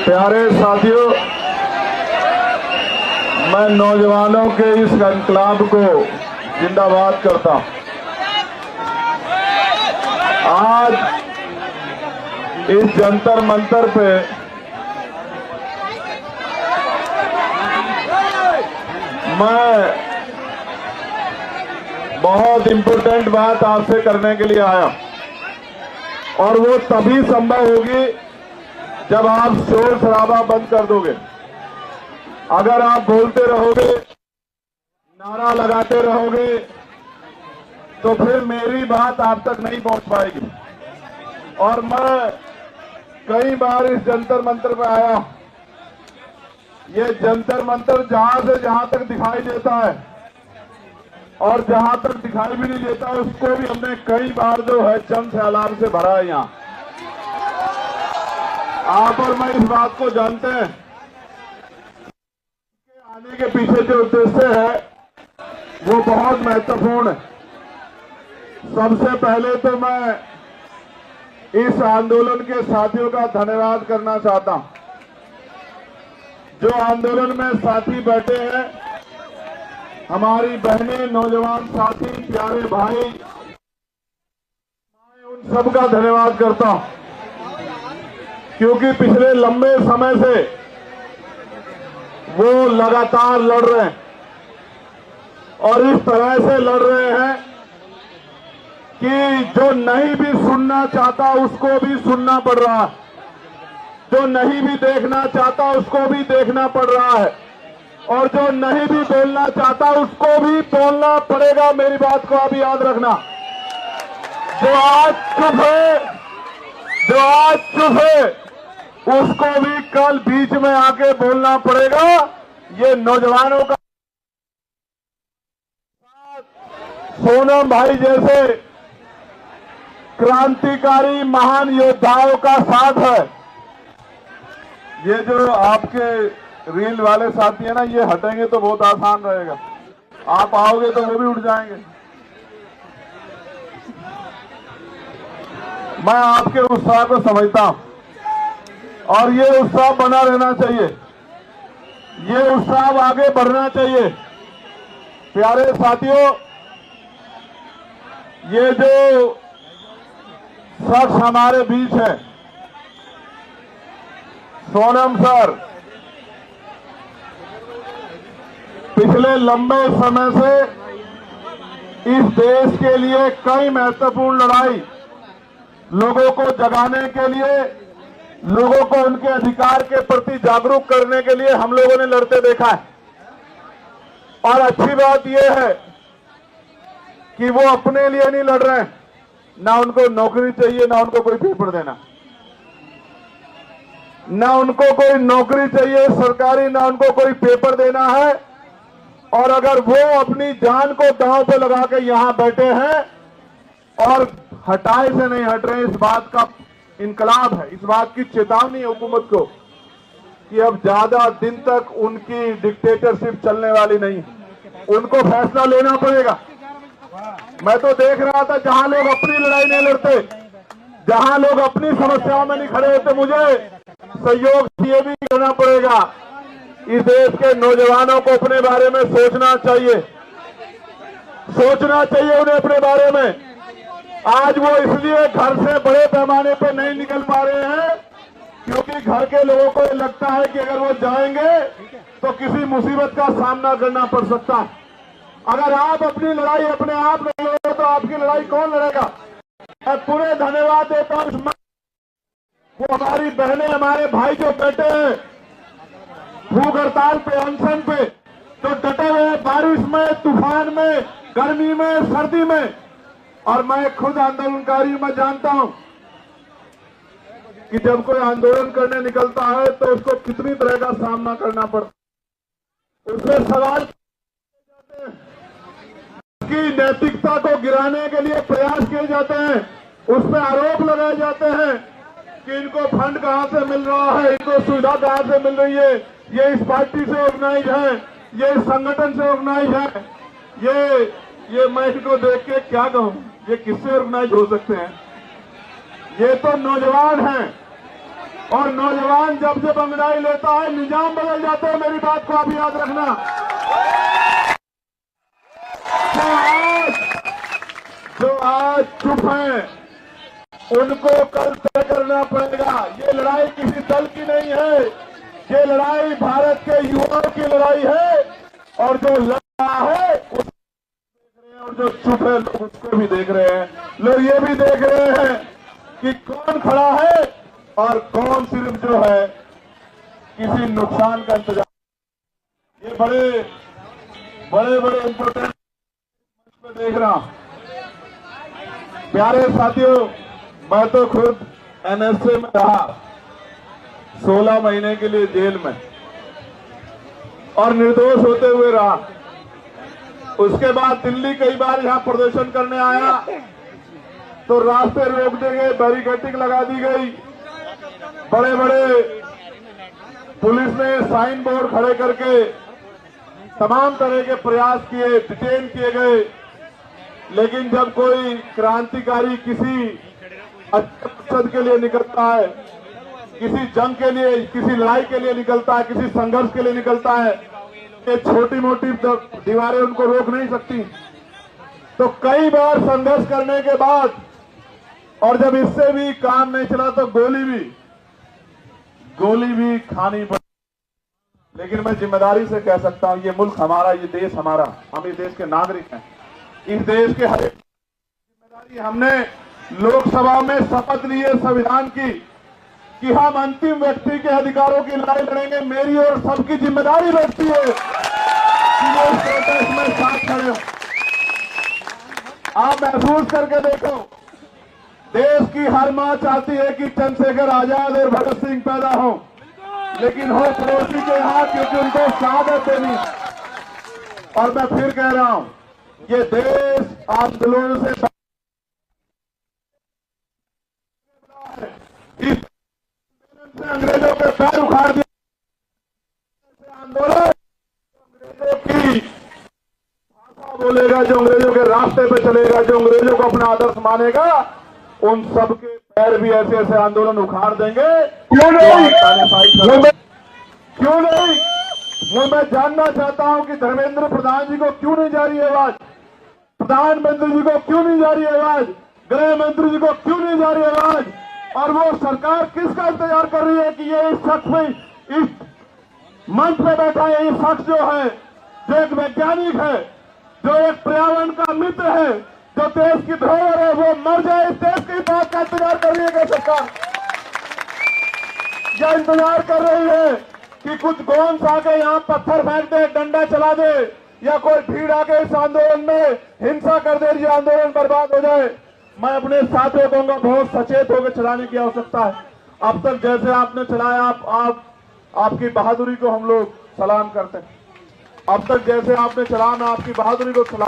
प्यारे साथियों, मैं नौजवानों के इस इनकलाब को जिंदाबाद करता हूं। आज इस जंतर मंतर पे मैं बहुत इंपॉर्टेंट बात आपसे करने के लिए आया, और वो तभी संभव होगी जब आप शोर शराबा बंद कर दोगे। अगर आप बोलते रहोगे, नारा लगाते रहोगे, तो फिर मेरी बात आप तक नहीं पहुंच पाएगी। और मैं कई बार इस जंतर मंतर पे आया। ये जंतर मंतर जहां से जहां तक दिखाई देता है, और जहां तक दिखाई भी नहीं देता उसको भी हमने कई बार जो है चंद से अलार्म से भरा है। यहाँ आप और मैं इस बात को जानते हैं कि आने के पीछे जो उद्देश्य है वो बहुत महत्वपूर्ण है। सबसे पहले तो मैं इस आंदोलन के साथियों का धन्यवाद करना चाहता हूं। जो आंदोलन में साथी बैठे हैं, हमारी बहनें, नौजवान साथी, प्यारे भाई, मैं उन सबका धन्यवाद करता हूं, क्योंकि पिछले लंबे समय से वो लगातार लड़ रहे हैं, और इस तरह से लड़ रहे हैं कि जो नहीं भी सुनना चाहता उसको भी सुनना पड़ रहा है, जो नहीं भी देखना चाहता उसको भी देखना पड़ रहा है, और जो नहीं भी बोलना चाहता उसको भी बोलना पड़ेगा। मेरी बात को आप याद रखना। जो आज चुप है उसको भी कल बीच में आके बोलना पड़ेगा। ये नौजवानों का सोनम भाई जैसे क्रांतिकारी महान योद्धाओं का साथ है। ये जो आपके रील वाले साथी है ना, ये हटेंगे तो बहुत आसान रहेगा। आप आओगे तो वो भी उठ जाएंगे। मैं आपके उत्साह को समझता हूं, और ये उत्साह बना रहना चाहिए, ये उत्साह आगे बढ़ना चाहिए। प्यारे साथियों, ये जो शख्स हमारे बीच है, सोनम सर, पिछले लंबे समय से इस देश के लिए कई महत्वपूर्ण लड़ाई, लोगों को जगाने के लिए, लोगों को उनके अधिकार के प्रति जागरूक करने के लिए हम लोगों ने लड़ते देखा है। और अच्छी बात यह है कि वो अपने लिए नहीं लड़ रहे हैं, ना उनको नौकरी चाहिए, ना उनको कोई पेपर देना, ना उनको कोई नौकरी चाहिए सरकारी, ना उनको कोई पेपर देना है। और अगर वो अपनी जान को दांव पे लगा के यहां बैठे हैं और हटाए से नहीं हट रहे, इस बात का इनकलाब है, इस बात की चेतावनी है हुकूमत को कि अब ज्यादा दिन तक उनकी डिक्टेटरशिप चलने वाली नहीं, उनको फैसला लेना पड़ेगा। मैं तो देख रहा था जहां लोग अपनी लड़ाई नहीं लड़ते, जहां लोग अपनी समस्याओं में नहीं खड़े होते, मुझे सहयोग ये भी करना पड़ेगा। इस देश के नौजवानों को अपने बारे में सोचना चाहिए उन्हें अपने बारे में। आज वो इसलिए घर से बड़े पैमाने पर नहीं निकल पा रहे हैं क्योंकि घर के लोगों को लगता है कि अगर वो जाएंगे तो किसी मुसीबत का सामना करना पड़ सकता है। अगर आप अपनी लड़ाई अपने आप नहीं लड़ोगे तो आपकी लड़ाई कौन लड़ेगा। मैं पूरे धन्यवाद देता हूं वो हमारी बहनें, हमारे भाई जो बैठे हैं भूख हड़ताल पे, अनशन पे, जो डटे हुए हैं बारिश में, तूफान में, गर्मी में, सर्दी में। और मैं खुद आंदोलनकारी, मैं जानता हूं कि जब कोई आंदोलन करने निकलता है तो उसको कितनी तरह का सामना करना पड़ता है। उसमें सवाल जाते हैं, उसकी नैतिकता को गिराने के लिए प्रयास किए जाते हैं, उस पर आरोप लगाए जाते हैं कि इनको फंड कहां से मिल रहा है, इनको सुविधा कहां से मिल रही है, ये इस पार्टी से ऑर्गेनाइज है, ये इस संगठन से ऑर्गेनाइज है। ये मैं इनको देख के क्या कहूं, ये किससे ऑर्गेनाइज हो सकते हैं। ये तो नौजवान हैं, और नौजवान जब जब अंगड़ाई लेता है निजाम बदल जाते हैं। मेरी बात को आप याद रखना। जो आज चुप हैं उनको कल तय करना पड़ेगा। ये लड़ाई किसी दल की नहीं है, ये लड़ाई भारत के युवाओं की लड़ाई है। और जो लड़ रहा है उसको देख रहे हैं, और जो चुप है लोग उसको भी देख रहे हैं। लोग ये भी देख रहे हैं कि कौन खड़ा है और कौन सिर्फ जो है किसी नुकसान का इंतजार। ये बड़े इंपोर्टेंट में देख रहा हूं। प्यारे साथियों, मैं तो खुद एनएसए में रहा 16 महीने के लिए जेल में, और निर्दोष होते हुए रहा। उसके बाद दिल्ली कई बार यहां प्रदर्शन करने आया तो रास्ते रोक दिए गए, बैरिकेडिंग लगा दी गई। बड़े बड़े पुलिस ने साइन बोर्ड खड़े करके तमाम तरह के प्रयास किए, डिटेन किए गए। लेकिन जब कोई क्रांतिकारी किसी अच्छे मकसद के लिए निकलता है, किसी जंग के लिए, किसी लड़ाई के लिए निकलता है, किसी संघर्ष के लिए निकलता है, ये छोटी मोटी दीवारें उनको रोक नहीं सकती। तो कई बार संघर्ष करने के बाद और जब इससे भी काम नहीं चला तो गोली भी खानी पड़ी। लेकिन मैं जिम्मेदारी से कह सकता हूं, ये मुल्क हमारा, ये देश हमारा, हम इस देश के नागरिक हैं। इस देश के हर एक जिम्मेदारी, हमने लोकसभा में शपथ ली है संविधान की कि हम अंतिम व्यक्ति के अधिकारों की लड़ाई लड़ेंगे। मेरी और सबकी जिम्मेदारी रहती है कि वो इस प्रोटेस्ट में साथ खड़े हो। आप महसूस करके देखो, देश की हर मां चाहती है कि चंद्रशेखर आजाद और भगत सिंह पैदा हो, लेकिन हो पड़ोसी के हाथ, क्योंकि उनको शहादत देनी। और मैं फिर कह रहा हूं, ये देश आंदोलन से अंग्रेजों के पैर उखाड़ दिया। आंदोलन अंग्रेजों की भाषा बोलेगा, जो अंग्रेजों के रास्ते पे चलेगा, जो अंग्रेजों को अपना आदर्श मानेगा, उन सबके पैर भी ऐसे ऐसे आंदोलन उखाड़ देंगे। क्यों नहीं? क्यों नहीं? मैं जानना चाहता हूं कि धर्मेंद्र प्रधान जी को क्यों नहीं जा रही आवाज, प्रधानमंत्री जी को क्यों नहीं जा रही आवाज, गृह मंत्री जी को क्यों नहीं जा रही आवाज, और वो सरकार किसका इंतजार कर रही है कि ये इस शख्स में, इस मंच पे बैठा है, ये शख्स जो है, जो एक वैज्ञानिक है, जो एक पर्यावरण का मित्र है, जो देश की धरोहर है, वो मर जाए, इस देश की बात का इंतजार कर रही है सरकार। या इंतजार कर रही है कि कुछ गोंस आके यहाँ पत्थर फेंक दे, डंडा चला दे, या कोई भीड़ आके इस आंदोलन में हिंसा कर दे, ये आंदोलन बर्बाद हो जाए। मैं अपने साथियों कहूंगा, बहुत सचेत होकर चलाने की आवश्यकता है। अब तक जैसे आपने चलाया, आपकी बहादुरी को हम लोग सलाम करते हैं। अब तक जैसे आपने चलाया, मैं आपकी बहादुरी को सलाम।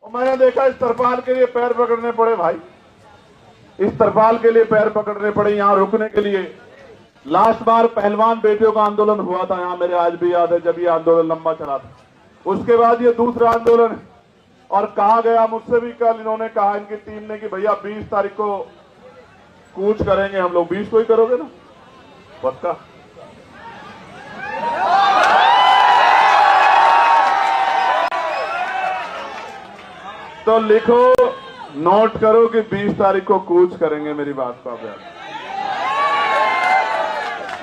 और मैंने देखा इस तरपाल के लिए पैर पकड़ने पड़े भाई, इस तरपाल के लिए पैर पकड़ने पड़े यहाँ रुकने के लिए। लास्ट बार पहलवान बेटियों का आंदोलन हुआ था यहाँ, मेरे आज भी याद है, जब ये आंदोलन लंबा चला था। उसके बाद ये दूसरा आंदोलन है। और कहा गया मुझसे भी कल, इन्होंने कहा इनकी टीम ने कि भैया 20 तारीख को कूच करेंगे हम लोग। 20 को ही करोगे ना? पक्का? तो लिखो, नोट करो कि 20 तारीख को कूच करेंगे। मेरी बात को आप याद,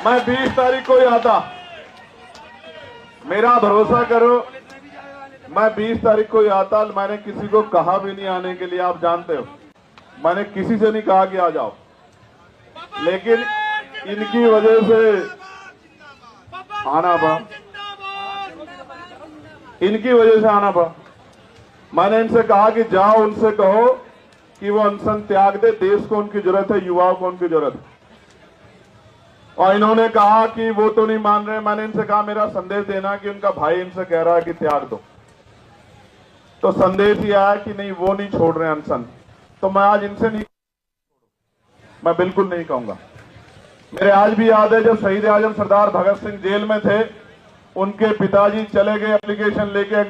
मैं 20 तारीख को ही आता, मेरा भरोसा करो, मैं 20 तारीख को ही आता। मैंने किसी को कहा भी नहीं आने के लिए, आप जानते हो, मैंने किसी से नहीं कहा कि आ जाओ, लेकिन इनकी वजह से आना पड़ा, इनकी वजह से आना पड़ा। मैंने इनसे कहा कि जाओ, उनसे कहो कि वो अनशन त्याग दे, देश को उनकी जरूरत है, युवाओं को उनकी जरूरत है। और इन्होंने कहा कि वो तो नहीं मान रहे। मैंने इनसे कहा मेरा संदेश देना कि उनका भाई इनसे कह रहा है कि त्याग दो। तो संदेश ये आया कि नहीं, वो नहीं छोड़ रहे अनशन। तो मैं आज इनसे नहीं, मैं बिल्कुल नहीं कहूंगा। मेरे आज भी याद है, जब शहीद आजम सरदार भगत सिंह जेल में थे, उनके पिताजी चले गए एप्लीकेशन लेके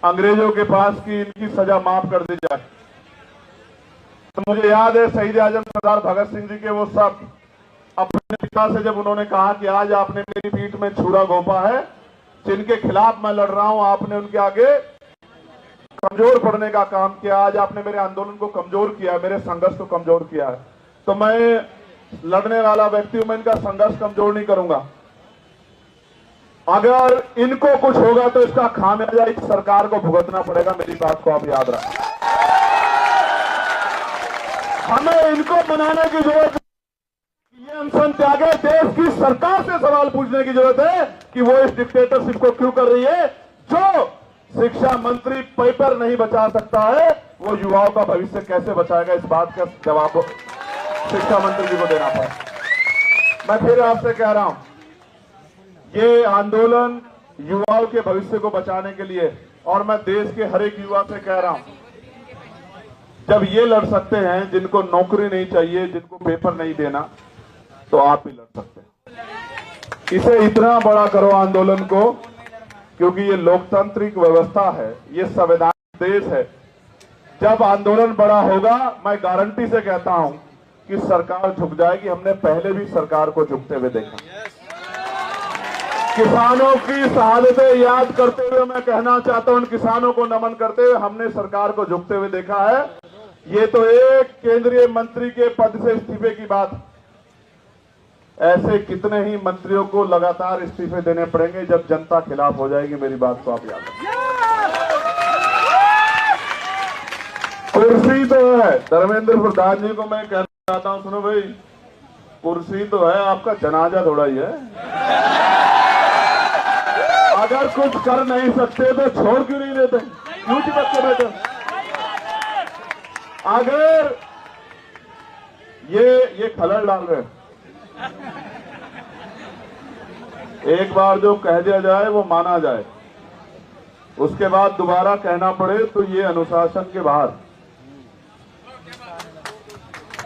अंग्रेजों के पास कि इनकी सजा माफ कर दी जाए। तो मुझे याद है शहीद आजम सरदार भगत सिंह जी के वो शब्द अपने पिता से जब उन्होंने कहा कि आज आपने मेरी पीठ में छुरा घोंपा है, जिनके खिलाफ मैं लड़ रहा हूं, आपने उनके आगे कमजोर पड़ने का काम किया, आज आपने मेरे आंदोलन को कमजोर किया, मेरे संघर्ष को कमजोर किया है। तो मैं लड़ने वाला व्यक्ति हूं, मैं इनका संघर्ष कमजोर नहीं करूंगा। अगर इनको कुछ होगा तो इसका खामियाजा इस सरकार को भुगतना पड़ेगा, मेरी बात को आप याद रखें। हमें इनको बनाने की जरूरत है, ये अनशन त्यागे, देश की सरकार से सवाल पूछने की जरूरत है कि वो इस डिक्टेटरशिप को क्यों कर रही है। जो शिक्षा मंत्री पेपर नहीं बचा सकता है, वो युवाओं का भविष्य कैसे बचाएगा, इस बात का जवाब शिक्षा मंत्री जी को देना पड़ा। मैं फिर आपसे कह रहा हूं, ये आंदोलन युवाओं के भविष्य को बचाने के लिए, और मैं देश के हर एक युवा से कह रहा हूं, जब ये लड़ सकते हैं जिनको नौकरी नहीं चाहिए, जिनको पेपर नहीं देना, तो आप भी लड़ सकते हैं। इसे इतना बड़ा करो आंदोलन को, क्योंकि ये लोकतांत्रिक व्यवस्था है, ये संवैधानिक देश है। जब आंदोलन बड़ा होगा, मैं गारंटी से कहता हूं कि सरकार झुक जाएगी। हमने पहले भी सरकार को झुकते हुए देखा। किसानों की शहादतें याद करते हुए मैं कहना चाहता हूं, उन किसानों को नमन करते हुए हमने सरकार को झुकते हुए देखा है। ये तो एक केंद्रीय मंत्री के पद से इस्तीफे की बात, ऐसे कितने ही मंत्रियों को लगातार इस्तीफे देने पड़ेंगे जब जनता खिलाफ हो जाएगी। मेरी बात को आप याद रखें। कुर्सी तो है, धर्मेंद्र प्रधान जी को मैं कहना चाहता हूं, सुनो भाई, कुर्सी तो है, आपका जनाजा थोड़ा ही है। अगर कुछ कर नहीं सकते तो छोड़ क्यों नहीं देते, क्यों चिपक के बैठे। अगर ये खलल डाल रहे हैं, एक बार जो कह दिया जाए वो माना जाए, उसके बाद दोबारा कहना पड़े तो ये अनुशासन के बाहर।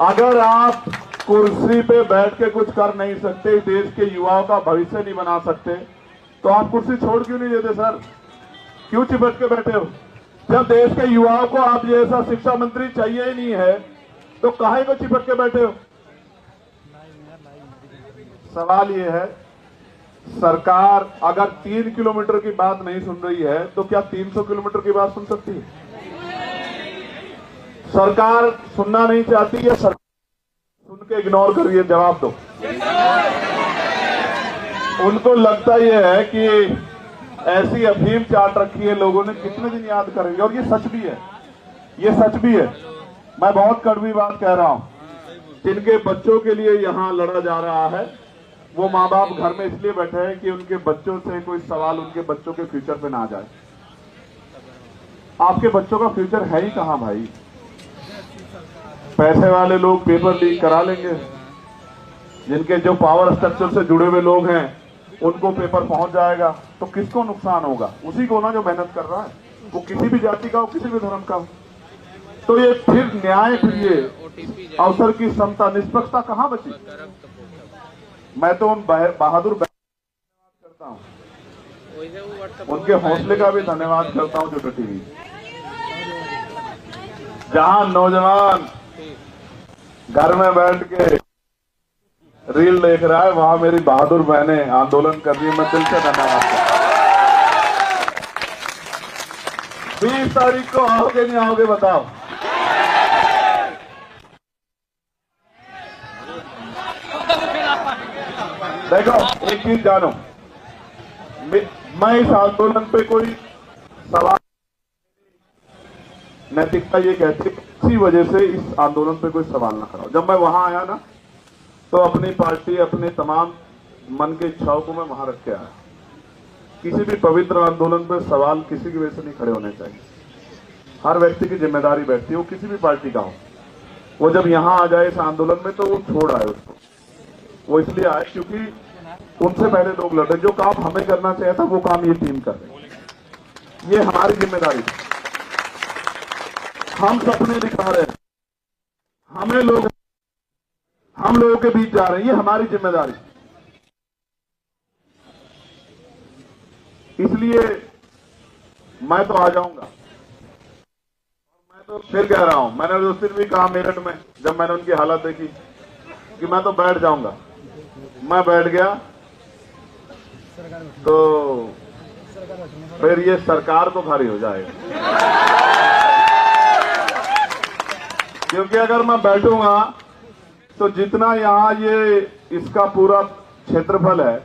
अगर आप कुर्सी पे बैठ के कुछ कर नहीं सकते, देश के युवाओं का भविष्य नहीं बना सकते, तो आप कुर्सी छोड़ क्यों नहीं देते सर? क्यों चिपट के बैठे हो? जब देश के युवाओं को आप जैसा शिक्षा मंत्री चाहिए ही नहीं है, तो काहे को चिपट के बैठे हो? सवाल ये है, सरकार अगर 3 किलोमीटर की बात नहीं सुन रही है, तो क्या 300 किलोमीटर की बात सुन सकती है? सरकार सुनना नहीं चाहती है, सरकार सुन के इग्नोर कर रही है। जवाब दो। उनको लगता यह है कि ऐसी अफीम चाट रखी है लोगों ने, कितने दिन याद करेंगे। और ये सच भी है, ये सच भी है। मैं बहुत कड़वी बात कह रहा हूं, जिनके बच्चों के लिए यहां लड़ा जा रहा है, वो माँ बाप घर में इसलिए बैठे हैं कि उनके बच्चों से कोई सवाल उनके बच्चों के फ्यूचर पे ना आ जाए। आपके बच्चों का फ्यूचर है ही कहां भाई? पैसे वाले लोग पेपर लीक करा लेंगे, जिनके जो पावर स्ट्रक्चर से जुड़े हुए लोग हैं उनको पेपर पहुंच जाएगा, तो किसको नुकसान होगा? उसी को ना जो मेहनत कर रहा है, वो किसी भी जाति का हो, किसी भी धर्म का हो। तो ये फिर न्याय, फिर ये अवसर की समता, निष्पक्षता कहां बची? मैं तो उन बहादुर करता हूं, उनके हौसले का भी धन्यवाद करता हूं जो डटी हुई। जहां नौजवान घर में बैठ के रील देख रहा है, वहां मेरी बहादुर बहनें आंदोलन कर रही है। मैं दिल से धन्यवाद करता हूं। 20 तारीख को आओगे नहीं आओगे बताओ? देखो, एक चीज जानो, मैं इस आंदोलन पे कोई सवाल, नैतिकता ये कहती है इसी वजह से इस आंदोलन पे कोई सवाल ना कराओ। जब मैं वहां आया ना, तो अपनी पार्टी, अपने तमाम मन के इच्छाओं को मैं वहां रख के आया। किसी भी पवित्र आंदोलन पर सवाल किसी की वजह से नहीं खड़े होने चाहिए। हर व्यक्ति की जिम्मेदारी बैठती है, वो किसी भी पार्टी का हो। वो जब यहाँ आ जाए इस आंदोलन में, तो वो छोड़ आए उसको। वो इसलिए आए क्योंकि उनसे पहले लोग लड़े, जो काम हमें करना चाहिए था वो काम ये टीम कर रही। ये हमारी जिम्मेदारी, हम सपने दिखा रहे हैं, हम लोगों के बीच जा रहे हैं, ये हमारी जिम्मेदारी। इसलिए मैं तो आ जाऊंगा। मैं तो फिर कह रहा हूं, मैंने उस दिन भी कहा मेरठ में, जब मैंने उनकी हालत देखी, कि मैं तो बैठ जाऊंगा। मैं बैठ गया तो फिर ये सरकार तो भारी हो जाएगा, क्योंकि अगर मैं बैठूंगा तो जितना यहाँ ये इसका पूरा क्षेत्रफल है,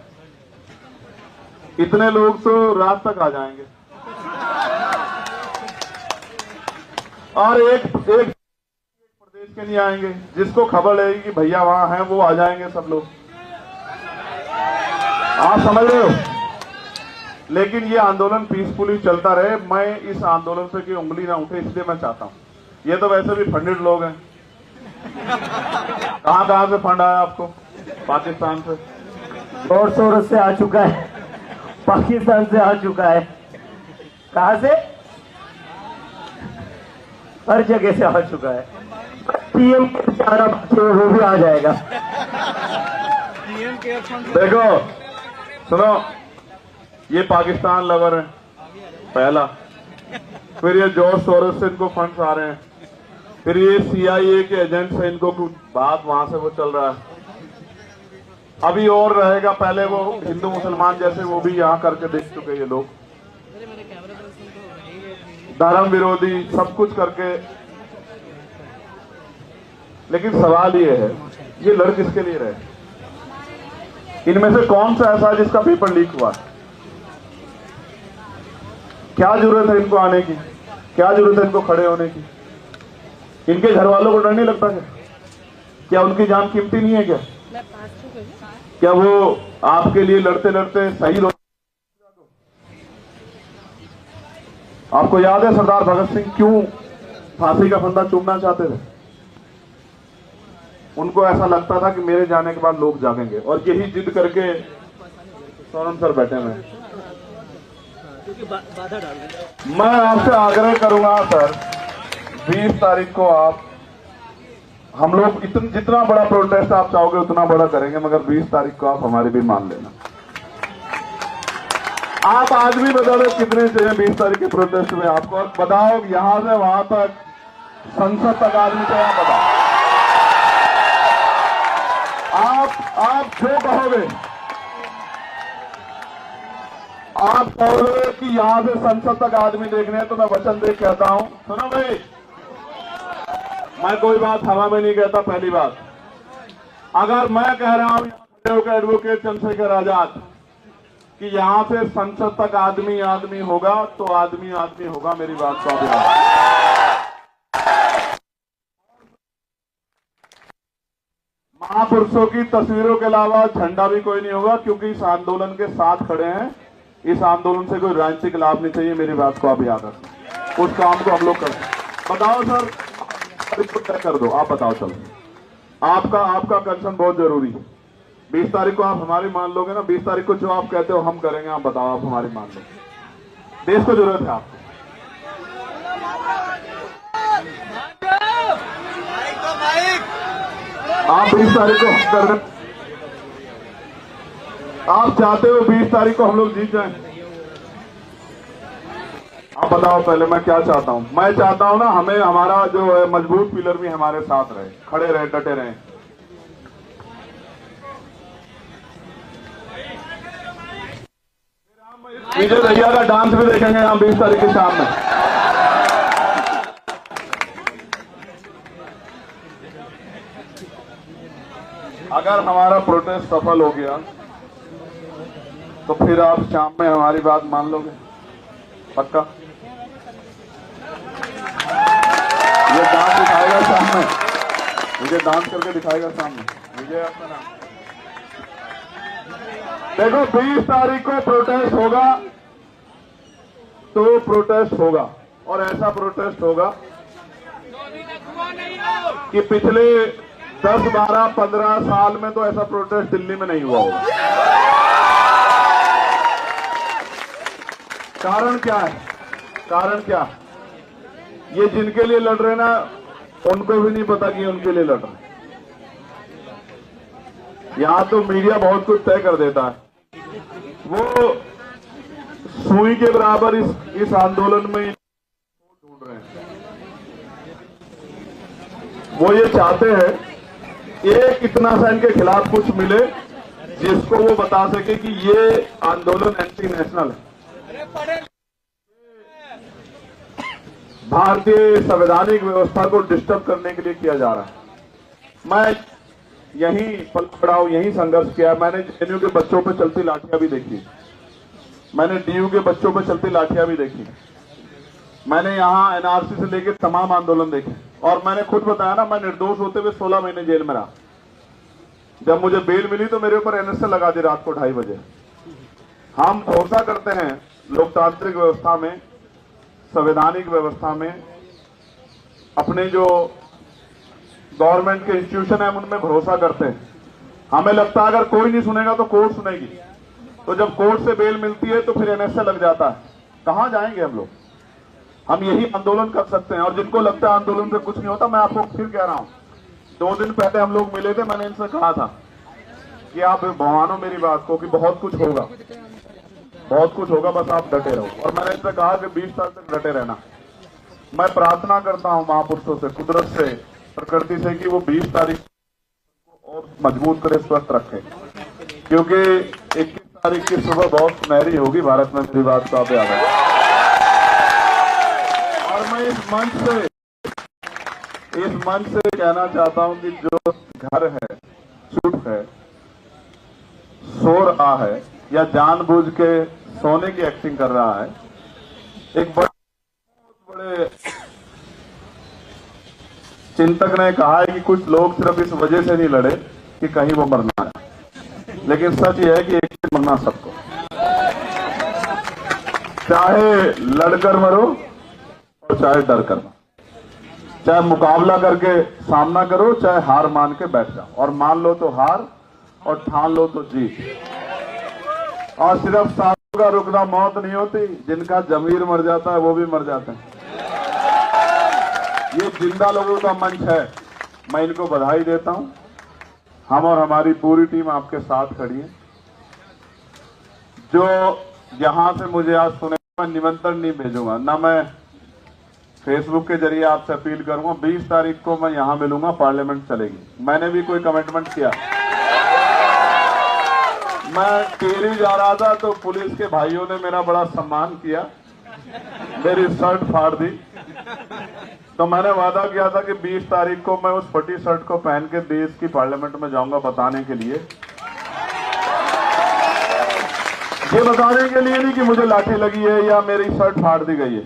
इतने लोग तो रात तक आ जाएंगे और एक प्रदेश के नहीं आएंगे। जिसको खबर रहेगी कि भैया वहां हैं वो आ जाएंगे सब लोग, आप समझ रहे हो। लेकिन ये आंदोलन पीसफुली चलता रहे। मैं इस आंदोलन पे की उंगली ना उठे इसलिए मैं चाहता हूं। ये तो वैसे भी फंडेड लोग हैं। कहां से फंड आया आपको? पाकिस्तान से, और सोरस से आ चुका है, पाकिस्तान से आ चुका है। कहां से? हर जगह से आ चुका है। पीएम वो भी आ जाएगा। देखो सुनो, ये पाकिस्तान लवर है पहला, फिर ये जॉर्ज सोरोस से इनको फंड्स आ रहे हैं, फिर ये CIA के एजेंट से इनको कुछ बात वहां से वो चल रहा है। अभी और रहेगा, पहले वो हिंदू मुसलमान जैसे वो भी यहाँ करके देख चुके ये लोग, धर्म विरोधी सब कुछ करके। लेकिन सवाल ये है, ये लड़ किसके लिए रहे? इनमें से कौन सा ऐसा है जिसका पेपर लीक हुआ? क्या जरूरत है इनको आने की? क्या जरूरत है इनको खड़े होने की? इनके घर वालों को डर नहीं लगता क्या उनकी जान कीमती नहीं है क्या? क्या वो आपके लिए लड़ते लड़ते शहीद हो? आपको याद है सरदार भगत सिंह क्यों फांसी का फंदा चूमना चाहते थे? उनको ऐसा लगता था कि मेरे जाने के बाद लोग जागेंगे, और यही जिद करके सोनम सर बैठे हुए हैं। मैं आपसे आग्रह करूंगा सर, 20 तारीख को आप, हम लोग जितना बड़ा प्रोटेस्ट आप चाहोगे उतना बड़ा करेंगे, मगर 20 तारीख को आप हमारी भी मान लेना। आप आज भी बता दो कितने चाहिए 20 तारीख के प्रोटेस्ट में आपको, और बताओ यहां से वहां तक, संसद तक आदमी को आप बताओ। आप जो कहोगे, आप कहोगे कि यहां से संसद तक आदमी देखने हैं, तो मैं वचन दे कहता हूं। सुनो भाई, मैं कोई बात हवा में नहीं कहता। पहली बात, अगर मैं कह रहा हूं यहां खड़े एडवोकेट चंद्रशेखर आजाद कि यहां से संसद तक आदमी आदमी होगा, तो आदमी आदमी होगा। मेरी बात को महापुरुषों की तस्वीरों के अलावा झंडा भी कोई नहीं होगा, क्योंकि इस आंदोलन के साथ खड़े हैं। इस आंदोलन से कोई राजनीतिक लाभ नहीं चाहिए। मेरी बात को आप याद रखें। उस काम को हम लोग करते। बताओ सर, तय कर दो, आप बताओ। चलो, आपका कंसर्न बहुत जरूरी है। 20 तारीख को आप हमारी मान लोगे ना? 20 तारीख को जो आप कहते हो हम करेंगे। आप बताओ, आप हमारी मान लो। देश को जरूरत है आपको। आप 20 तारीख को हम कर रहे, आप चाहते हो 20 तारीख को हम लोग जीत जाएं? आप बताओ पहले, मैं क्या चाहता हूं? मैं चाहता हूं ना, हमें हमारा जो है मजबूत पिलर भी हमारे साथ रहे, खड़े रहे, डटे रहे। विजय भैया का डांस भी देखेंगे हम 20 तारीख के शाम में। अगर हमारा प्रोटेस्ट सफल हो गया तो फिर आप शाम में हमारी बात मान लोगे? पक्का? ये डांस दिखाएगा शाम में, मुझे डांस करके दिखाएगा शाम में। विजय आपका नाम। देखो, 20 तारीख को प्रोटेस्ट होगा तो प्रोटेस्ट होगा, और ऐसा प्रोटेस्ट होगा कि पिछले 10, 12, 15 साल में तो ऐसा प्रोटेस्ट दिल्ली में नहीं हुआ होगा। कारण क्या है? कारण क्या? ये जिनके लिए लड़ रहे ना, उनको भी नहीं पता कि उनके लिए लड़ रहे। यहां तो मीडिया बहुत कुछ तय कर देता है। वो सुई के बराबर इस आंदोलन में ढूंढ रहे हैं। वो ये चाहते हैं एक इतना सा इनके खिलाफ कुछ मिले जिसको वो बता सके कि ये आंदोलन एंटी नेशनल है, भारतीय संवैधानिक व्यवस्था को डिस्टर्ब करने के लिए किया जा रहा है। मैं यहीं पल पड़ा हूं, यहीं संघर्ष किया। मैंने जेएनयू के बच्चों पर चलती लाठियां भी देखी, मैंने डीयू के बच्चों पर चलती लाठियां भी देखी, मैंने यहाँ एनआरसी से लेकर तमाम आंदोलन देखे, और मैंने खुद बताया ना, मैं निर्दोष होते हुए 16 महीने जेल में रहा। जब मुझे बेल मिली तो मेरे ऊपर एनएसए लगा दी रात को 2:30 बजे। हम भरोसा करते हैं लोकतांत्रिक व्यवस्था में, संवैधानिक व्यवस्था में, अपने जो गवर्नमेंट के इंस्टीट्यूशन है उनमें भरोसा करते हैं। हमें लगता है अगर कोई नहीं सुनेगा तो कोर्ट सुनेगी, तो जब कोर्ट से बेल मिलती है तो फिर एनएसए लग जाता है। कहां जाएंगे हम लोग? हम यही आंदोलन कर सकते हैं। और जिनको लगता है आंदोलन से कुछ नहीं होता, मैं आपको फिर कह रहा हूं, 2 दिन पहले हम लोग मिले थे, मैंने इनसे कहा था कि आप मानो मेरी बात को कि बहुत कुछ होगा, बहुत कुछ होगा, बस आप डटे रहो। और मैंने इनसे कहा कि 20 साल तक डटे रहना। मैं प्रार्थना करता हूं महापुरुषों से, कुदरत से, प्रकृति से कि वो 20 तारीख को और मजबूत करे, स्वस्थ रखे, क्योंकि 21 तारीख की सुबह बहुत सुनहरी होगी भारत में। मेरी बात को आप याद है। और मैं इस मंच से कहना चाहता हूं कि जो घर है, चुप है, सो रहा है या जानबूझ के सोने की एक्टिंग कर रहा है, एक बड़े चिंतक ने कहा है कि कुछ लोग सिर्फ इस वजह से नहीं लड़े कि कहीं वो मरना है, लेकिन सच ये है कि एक दिन मरना सबको, चाहे लड़कर मरो और चाहे डर कर मरो, चाहे मुकाबला करके सामना करो, चाहे हार मान के बैठ जाओ, और मान लो तो हार और ठान लो तो जीत। और सिर्फ सांसों का रुकना मौत नहीं होती, जिनका जमीर मर जाता है वो भी मर जाते हैं। ये जिंदा लोगों का मंच है, मैं इनको बधाई देता हूं। हम और हमारी पूरी टीम आपके साथ खड़ी है। जो यहां से मुझे आज सुने, मैं निमंत्रण नहीं भेजूंगा, ना मैं फेसबुक के जरिए आपसे अपील करूंगा। 20 तारीख को मैं यहां मिलूंगा, पार्लियामेंट चलेगी। मैंने भी कोई कमिटमेंट किया, मैं टेरी जा रहा था तो पुलिस के भाइयों ने मेरा बड़ा सम्मान किया, मेरी शर्ट फाड़ दी, तो मैंने वादा किया था कि 20 तारीख को मैं उस फटी शर्ट को पहन के देश की पार्लियामेंट में जाऊंगा, बताने के लिए, ये बताने के लिए नहीं कि मुझे लाठी लगी है या मेरी शर्ट फाड़ दी गई है।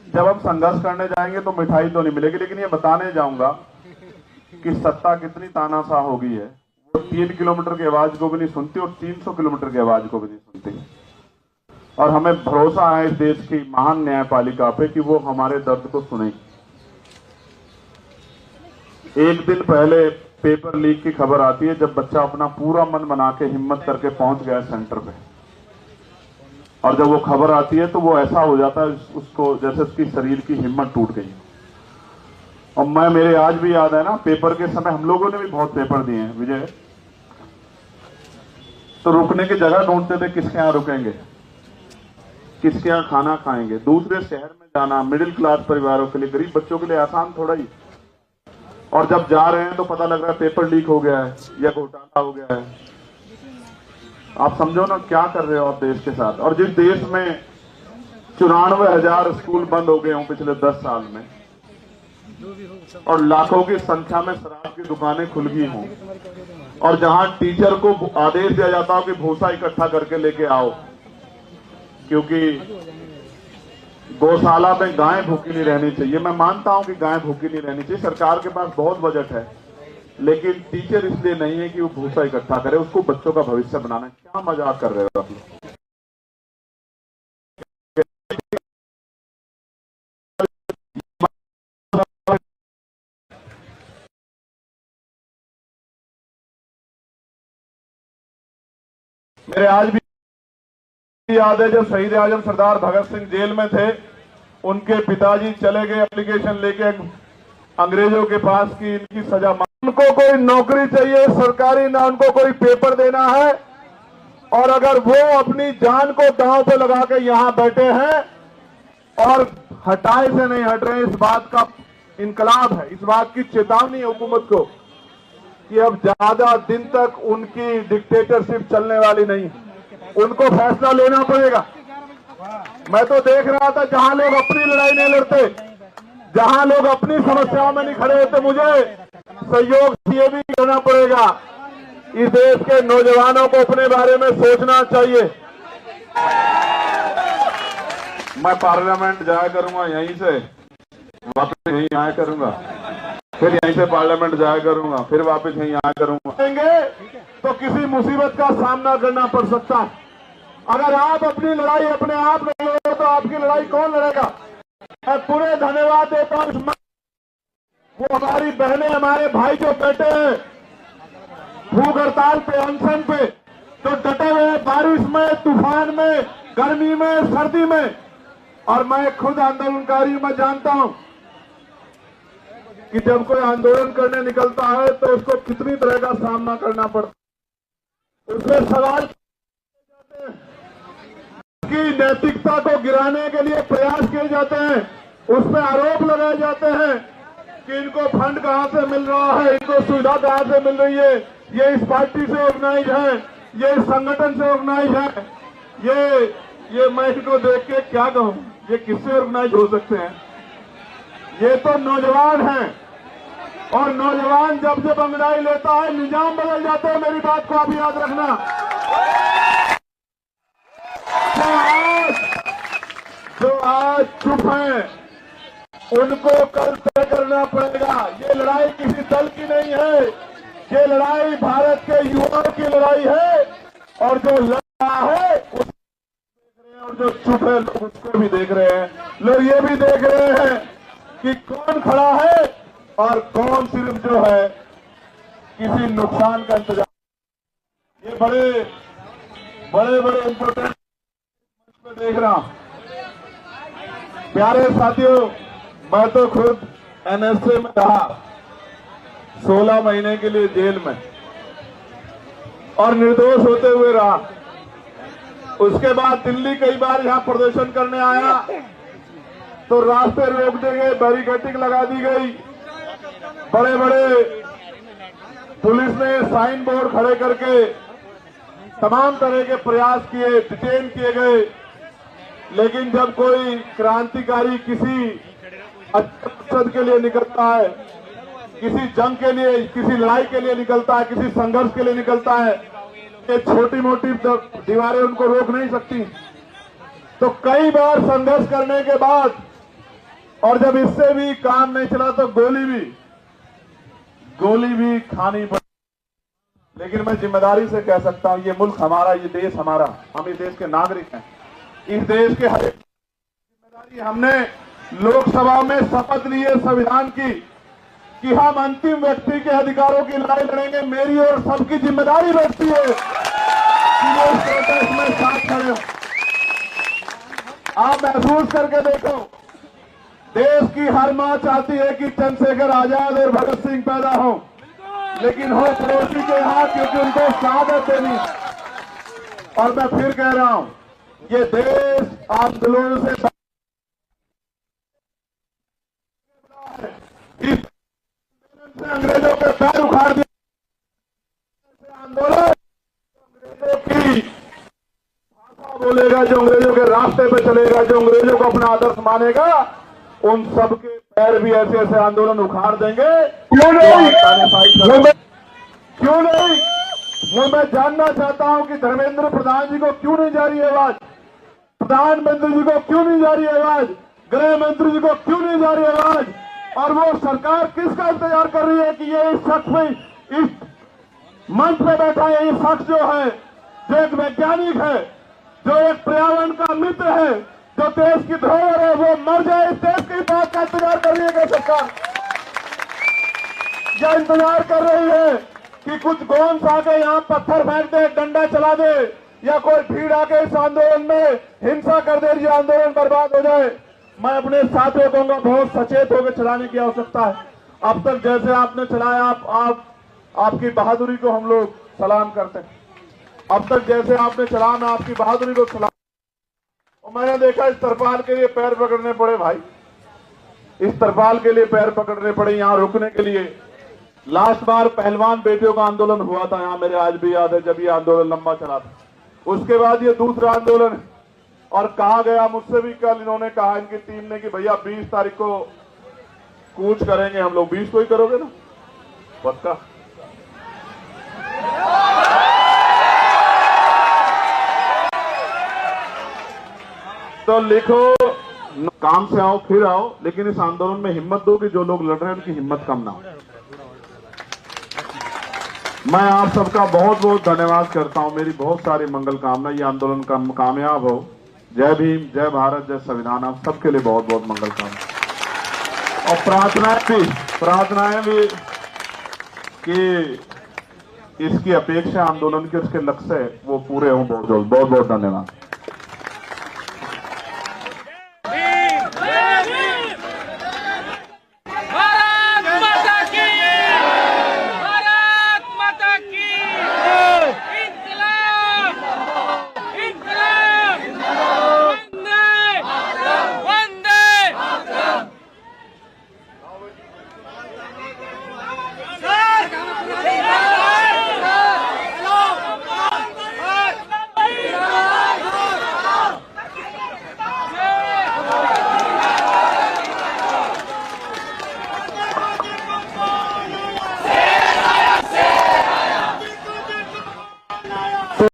जब हम संघर्ष करने जाएंगे तो मिठाई तो नहीं मिलेगी, लेकिन ये बताने जाऊंगा कि सत्ता कितनी तानाशाह हो गई है। वो 3 किलोमीटर की आवाज को भी नहीं सुनती और 300 किलोमीटर की आवाज को भी नहीं सुनती। और हमें भरोसा है इस देश की महान न्यायपालिका पे कि वो हमारे दर्द को सुनेगी। एक दिन पहले पेपर लीक की खबर आती है, जब बच्चा अपना पूरा मन बना के हिम्मत करके पहुंच गया सेंटर पे, और जब वो खबर आती है तो वो ऐसा हो जाता है उसको जैसे उसकी शरीर की हिम्मत टूट गई। और मेरे आज भी याद है ना, पेपर के समय हम लोगों ने भी बहुत पेपर दिए हैं विजय, तो रुकने की जगह ढूंढते थे, किसके यहाँ रुकेंगे, किसके यहाँ खाना खाएंगे। दूसरे शहर में जाना मिडिल क्लास परिवारों के लिए, गरीब बच्चों के लिए आसान थोड़ा ही। और जब जा रहे हैं तो पता लग रहा है पेपर लीक हो गया है या घोटाला हो गया है। आप समझो ना क्या कर रहे हो आप देश के साथ। और जिस देश में 94,000 स्कूल बंद हो गए हों पिछले 10 साल में, और लाखों की संख्या में शराब की दुकानें खुल गई हों, और जहां टीचर को आदेश दिया जाता हो कि भूसा इकट्ठा करके लेके आओ, क्योंकि गौशाला में गाय भूखी नहीं रहनी चाहिए। मैं मानता हूं कि गाय भूखी नहीं रहनी चाहिए, सरकार के पास बहुत बजट है, लेकिन टीचर इसलिए नहीं है कि वो भूसा इकट्ठा करे, उसको बच्चों का भविष्य बनाना है। क्या मजाक कर रहे हो आप लोग? मेरे आज भी याद है जब शहीद आजम सरदार भगत सिंह जेल में थे, उनके पिताजी चले गए एप्लीकेशन लेके अंग्रेजों के पास कि इनकी सजा, उनको कोई नौकरी चाहिए सरकारी, ना उनको कोई पेपर देना है। और अगर वो अपनी जान को दांव पे लगा के यहां बैठे हैं और हटाए से नहीं हट रहे, इस बात का इनकलाब है, इस बात की चेतावनी है हुकूमत को कि अब ज्यादा दिन तक उनकी डिक्टेटरशिप चलने वाली नहीं, उनको फैसला लेना पड़ेगा। मैं तो देख रहा था जहां लोग अपनी लड़ाई नहीं लड़ते, जहां लोग अपनी समस्याओं में नहीं खड़े होते, मुझे सहयोग ये भी करना पड़ेगा। इस देश के नौजवानों को अपने बारे में सोचना चाहिए। मैं पार्लियामेंट जाया करूंगा, यहीं से वापस यहीं आया करूंगा, फिर यहीं से पार्लियामेंट जाया करूंगा, फिर वापस यहीं आया करूंगा। तो किसी मुसीबत का सामना करना पड़ सकता है। अगर आप अपनी लड़ाई अपने आप नहीं लड़े तो आपकी लड़ाई कौन लड़ेगा? मैं पूरे धन्यवाद देता हूं वो हमारी बहनें, हमारे भाई जो बैठे हैं भूख हड़ताल पे, अनशन पे, जो डटे हुए हैं बारिश में, तूफान में, गर्मी में, सर्दी में। और मैं खुद आंदोलनकारी, मैं जानता हूं कि जब कोई आंदोलन करने निकलता है तो उसको कितनी तरह का सामना करना पड़ता है। उसमें सवाल की नैतिकता को गिराने के लिए प्रयास किए जाते हैं, उस पर आरोप लगाए जाते हैं कि इनको फंड कहां से मिल रहा है, इनको सुविधा कहां से मिल रही है, ये इस पार्टी से ऑर्गेनाइज है, ये इस संगठन से ऑर्गेनाइज है। ये मैं इनको देख के क्या कहूं, ये किससे ऑर्गेनाइज हो सकते हैं? ये तो नौजवान हैं, और नौजवान जब जब अंगड़ाई लेता है निजाम बदल जाते हैं। मेरी बात को आप याद रखना। जो आज चुप हैं उनको कल तय करना पड़ेगा। ये लड़ाई किसी दल की नहीं है, ये लड़ाई भारत के युवाओं की लड़ाई है। और जो लड़ रहा है उसको देख रहे हैं, और जो चुप है लोग उसको भी देख रहे हैं। लोग ये भी देख रहे हैं कि कौन खड़ा है और कौन सिर्फ जो है किसी नुकसान का इंतजार। ये बड़े इंपोर्टेंट देख रहा हूं। प्यारे साथियों, मैं तो खुद एनएसए में रहा 16 महीने के लिए जेल में, और निर्दोष होते हुए रहा। उसके बाद दिल्ली कई बार यहां प्रदर्शन करने आया तो रास्ते रोक दिए गए, बैरिकेडिंग लगा दी गई, बड़े बड़े पुलिस ने साइन बोर्ड खड़े करके तमाम तरह के प्रयास किए, डिटेन किए गए। लेकिन जब कोई क्रांतिकारी किसी अच्छे मकसद के लिए निकलता है, किसी जंग के लिए, किसी लड़ाई के लिए निकलता है, किसी संघर्ष के लिए निकलता है, ये छोटी मोटी दीवारें उनको रोक नहीं सकती। तो कई बार संघर्ष करने के बाद, और जब इससे भी काम नहीं चला तो गोली भी खानी पड़ी। लेकिन मैं जिम्मेदारी से कह सकता हूं, ये मुल्क हमारा, ये देश हमारा, हम इस देश के नागरिक हैं। इस देश के हर एक जिम्मेदारी, हमने लोकसभा में शपथ ली है संविधान की कि हम अंतिम व्यक्ति के अधिकारों की लड़ाई लड़ेंगे। मेरी और सबकी जिम्मेदारी बनती है कि वो इस प्रोटेस्ट में साथ खड़े हो। आप महसूस करके देखो, देश की हर मां चाहती है कि चंद्रशेखर आजाद और भगत सिंह पैदा हो, लेकिन हो पड़ोसी के यहां, क्योंकि उनको शहादत देनी। और मैं फिर कह रहा हूं, ये देश आंदोलनों से अंग्रेजों के पैर उखाड़ दिया। आंदोलन अंग्रेजों की भाषा बोलेगा, जो अंग्रेजों के रास्ते पे चलेगा, जो अंग्रेजों को अपना आदर्श मानेगा, उन सबके पैर भी ऐसे ऐसे आंदोलन उखाड़ देंगे। क्यों नहीं? क्यों नहीं? वो मैं जानना चाहता हूं कि धर्मेंद्र प्रधान जी को क्यों नहीं जा रही आवाज, प्रधानमंत्री जी को क्यों नहीं जा रही आवाज, गृह मंत्री जी को क्यों नहीं जा रही आवाज? और वो सरकार किसका इंतजार कर रही है कि ये इस शख्स में, इस मंच पे बैठा है, ये शख्स जो है, जो एक वैज्ञानिक है, जो एक पर्यावरण का मित्र है, जो देश की धरोहर है, वो मर जाए, इस देश की बात का इंतजार कर रही है क्या सरकार? या इंतजार कर रही है कि कुछ गोंस आके यहाँ पत्थर फेंक दे, डंडा चला दे, या कोई भीड़ आके इस आंदोलन में हिंसा कर दे, ये आंदोलन बर्बाद हो जाए? मैं अपने साथियों कहूंगा, बहुत सचेत होकर चलाने की आवश्यकता है। अब तक जैसे आपने चलाया, आपकी बहादुरी को हम लोग सलाम करते हैं। अब तक जैसे आपने चलाया, मैं आपकी बहादुरी को सलाम। और मैंने देखा इस तरपाल के लिए पैर पकड़ने पड़े भाई, इस तरपाल के लिए पैर पकड़ने पड़े यहाँ रुकने के लिए। लास्ट बार पहलवान बेटियों का आंदोलन हुआ था यहां, मेरे आज भी याद है, जब ये आंदोलन लंबा चला था। उसके बाद ये दूसरा आंदोलन है। और कहा गया मुझसे भी कल, इन्होंने कहा इनकी टीम ने कि भैया 20 तारीख को कूच करेंगे हम लोग। 20 को ही करोगे ना? पक्का? तो लिखो, काम से आओ फिर आओ, लेकिन इस आंदोलन में हिम्मत दो कि जो लोग लड़ रहे हैं उनकी हिम्मत कम ना हो। मैं आप सबका बहुत बहुत धन्यवाद करता हूं। मेरी बहुत सारी मंगल कामना, ये आंदोलन कामयाब हो। जय भीम, जय भारत, जय संविधान। आप सबके लिए बहुत बहुत मंगल कामना और प्रार्थनाएं भी कि इसकी अपेक्षा आंदोलन के उसके लक्ष्य वो पूरे हों बहुत जल्द। बहुत बहुत धन्यवाद।